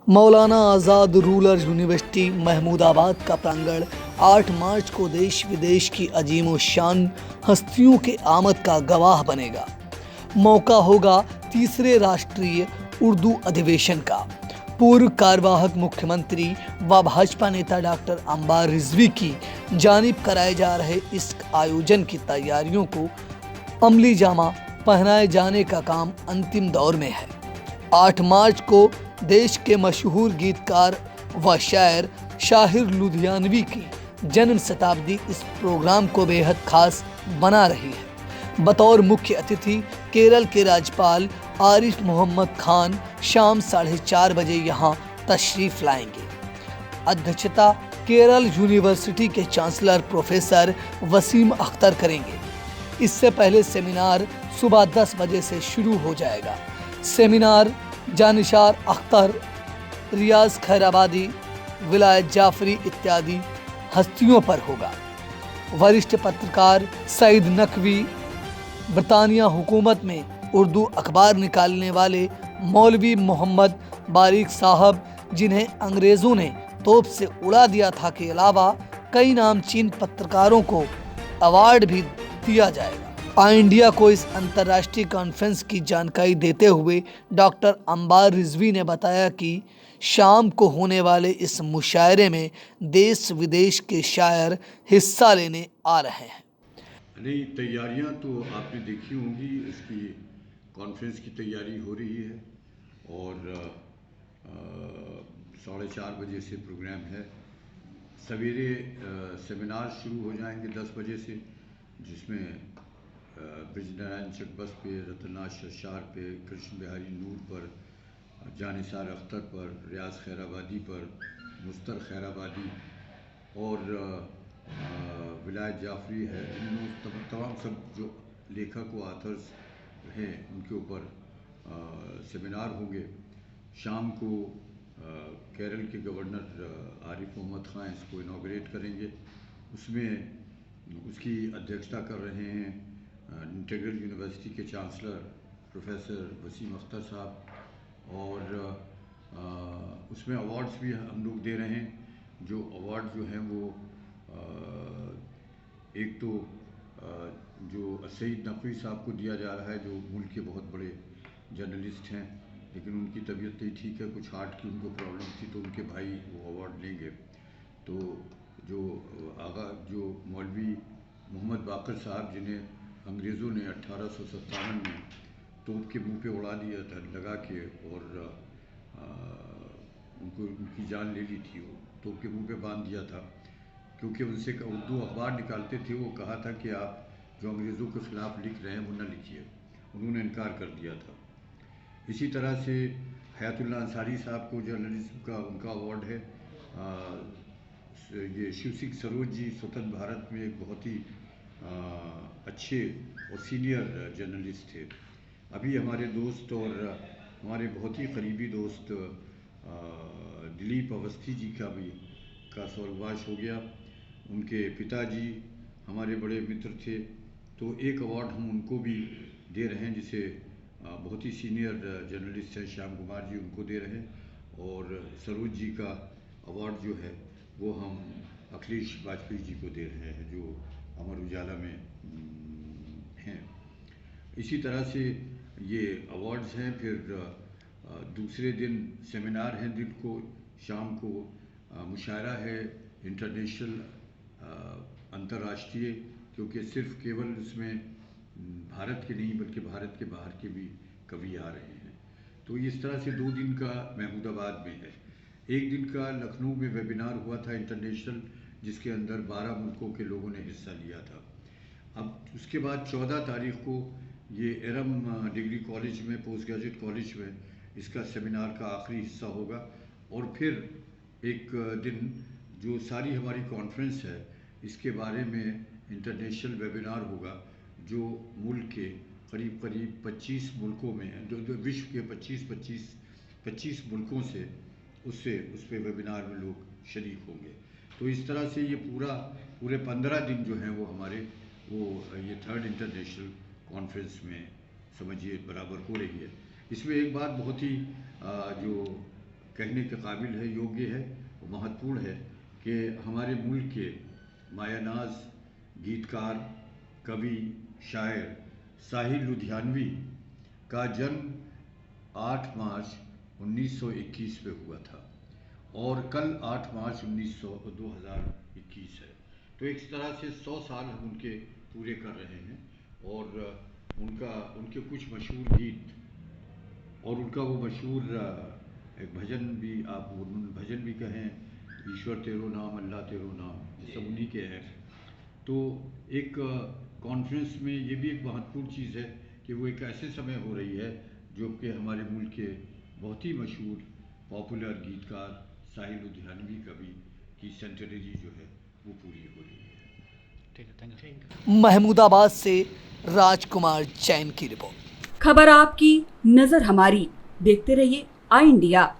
मौलाना आज़ाद rural university Mahmudabad का प्रांगण 8 मार्च को देश विदेश की अजीम व शान हस्तियों के आमद का गवाह बनेगा। मौका होगा तीसरे राष्ट्रीय उर्दू अधिवेशन का। पूर्व कार्यवाहक मुख्यमंत्री व भाजपा नेता डॉक्टर अंबार रिजवी की जानिब कराए जा रहे इस आयोजन की तैयारियों को अमली जामा पहनाए जाने का काम अंतिम दौर में है। 8 मार्च को देश के मशहूर गीतकार व शायर शाहिर लुधियानवी की जन्म शताब्दी इस प्रोग्राम को बेहद खास बना रही है। बतौर मुख्य अतिथि केरल के राज्यपाल आरिफ मोहम्मद खान शाम 4:30 बजे यहाँ तशरीफ लाएंगे। अध्यक्षता केरल यूनिवर्सिटी के चांसलर प्रोफेसर वसीम अख्तर करेंगे। इससे पहले सेमिनार सुबह 10 बजे से शुरू हो जाएगा। सेमिनार जानिशार अख्तर, रियाज खैराबादी, विलायत जाफरी इत्यादि हस्तियों पर होगा। वरिष्ठ पत्रकार सईद नकवी, बरतानिया हुकूमत में उर्दू अखबार निकालने वाले मौलवी मोहम्मद बारिक साहब, जिन्हें अंग्रेज़ों ने तोप से उड़ा दिया था, के अलावा कई नामचीन पत्रकारों को अवार्ड भी दिया जाएगा। इंडिया को इस अंतर्राष्ट्रीय कॉन्फ्रेंस की जानकारी देते हुए डॉक्टर अंबार रिजवी ने बताया कि शाम को होने वाले इस मुशायरे में देश विदेश के शायर हिस्सा लेने आ रहे हैं। नहीं, तैयारियां तो आपने देखी होंगी, इसकी कॉन्फ्रेंस की तैयारी हो रही है और 4:30 बजे से प्रोग्राम है। सवेरे सेमिनार शुरू हो जाएंगे 10 बजे से, जिसमें ब्रिजनारायण चकबस पे, रतनाथ शशार पे, कृष्ण बिहारी नूर पर, जानिसार अख्तर पर, रियाज खैराबादी पर, मुस्तर खैराबादी और विलायत जाफरी है, इन तमाम सब जो लेखक व आथर्स हैं उनके ऊपर सेमिनार होंगे। शाम को केरल के गवर्नर आरिफ मोहम्मद खान इसको इनाग्रेट करेंगे। उसमें उसकी अध्यक्षता कर रहे हैं इंटीग्रल यूनिवर्सिटी के चांसलर प्रोफेसर वसीम अख्तर साहब और उसमें अवार्ड्स भी हम लोग दे रहे हैं। जो अवार्ड जो हैं वो एक तो जो सईद नकवी साहब को दिया जा रहा है, जो मुल्क के बहुत बड़े जर्नलिस्ट हैं, लेकिन उनकी तबीयत नहीं ठीक है, कुछ हार्ट की उनको प्रॉब्लम थी, तो उनके भाई वो अवार्ड लेंगे। तो जो मौलवी मोहम्मद बाकर साहब, जिन्हें अंग्रेज़ों ने 1857 में तोप के मुंह पे उड़ा दिया था लगा के, और उनकी जान ले ली थी, वो तोप के मुंह पे बांध दिया था, क्योंकि उनसे उर्दू अखबार निकालते थे। वो कहा था कि आप जो अंग्रेज़ों के ख़िलाफ़ लिख रहे हैं वो न लिखिए, उन्होंने इनकार कर दिया था। इसी तरह से हयातुल्लाह अंसारी साहब को जर्नलिज्म का उनका अवार्ड है। ये शिव सिंह सरोज जी स्वतंत्र भारत में एक बहुत ही अच्छे और सीनियर जर्नलिस्ट थे। अभी हमारे दोस्त और हमारे बहुत ही करीबी दोस्त दिलीप अवस्थी जी का स्वर्गवास हो गया। उनके पिताजी हमारे बड़े मित्र थे, तो एक अवार्ड हम उनको भी दे रहे हैं, जिसे बहुत ही सीनियर जर्नलिस्ट हैं श्याम कुमार जी, उनको दे रहे हैं। और सरोज जी का अवार्ड जो है वो हम अखिलेश वाजपेयी जी को दे रहे हैं, जो अमर उजाला में हैं। इसी तरह से ये अवार्ड्स हैं। फिर दूसरे दिन सेमिनार हैं, दिन को शाम को मुशायरा है इंटरनेशनल, अंतर्राष्ट्रीय, क्योंकि सिर्फ केवल इसमें भारत के नहीं बल्कि भारत के बाहर के भी कवि आ रहे हैं। तो इस तरह से 2 दिन का महमूदाबाद में है। एक दिन का लखनऊ में वेबिनार हुआ था इंटरनेशनल, जिसके अंदर 12 मुल्कों के लोगों ने हिस्सा लिया था। अब उसके बाद 14 तारीख को ये एरम डिग्री कॉलेज में, पोस्ट ग्रेजुएट कॉलेज में, इसका सेमिनार का आखिरी हिस्सा होगा। और फिर एक दिन जो सारी हमारी कॉन्फ्रेंस है इसके बारे में इंटरनेशनल वेबिनार होगा, जो मुल्क के करीब 25 मुल्कों में, जो विश्व के 25 मुल्कों से उस पर वेबिनार में लोग शरीक होंगे। तो इस तरह से ये पूरे 15 दिन जो हैं वो हमारे ये 3rd इंटरनेशनल कॉन्फ्रेंस में समझिए बराबर हो रही है। इसमें एक बात बहुत ही जो कहने के काबिल है, योग्य है और महत्वपूर्ण है कि हमारे मुल्क के मायानाज गीतकार, कवि, शायर साहिल लुधियानवी का जन्म 8 मार्च 1921 में हुआ था और कल 8 मार्च 2021 है। तो एक तरह से 100 साल हम उनके पूरे कर रहे हैं और उनके कुछ मशहूर गीत और उनका वो मशहूर एक भजन भी, आप भजन भी कहें, ईश्वर तेरो नाम, अल्लाह तेरो नाम, ये सब उन्हीं के हैं। तो एक कॉन्फ्रेंस में ये भी एक महत्वपूर्ण चीज़ है कि वो एक ऐसे समय हो रही है जो कि हमारे मुल्क के बहुत ही मशहूर पॉपुलर गीतकार साहिल लुधियानवी कवि की सेंचुरी जो है वो पूरी हो रही है। ठीक है, थैंक यू। महमूदाबाद से राजकुमार जैन की रिपोर्ट। खबर आपकी, नजर हमारी। देखते रहिए आई इंडिया।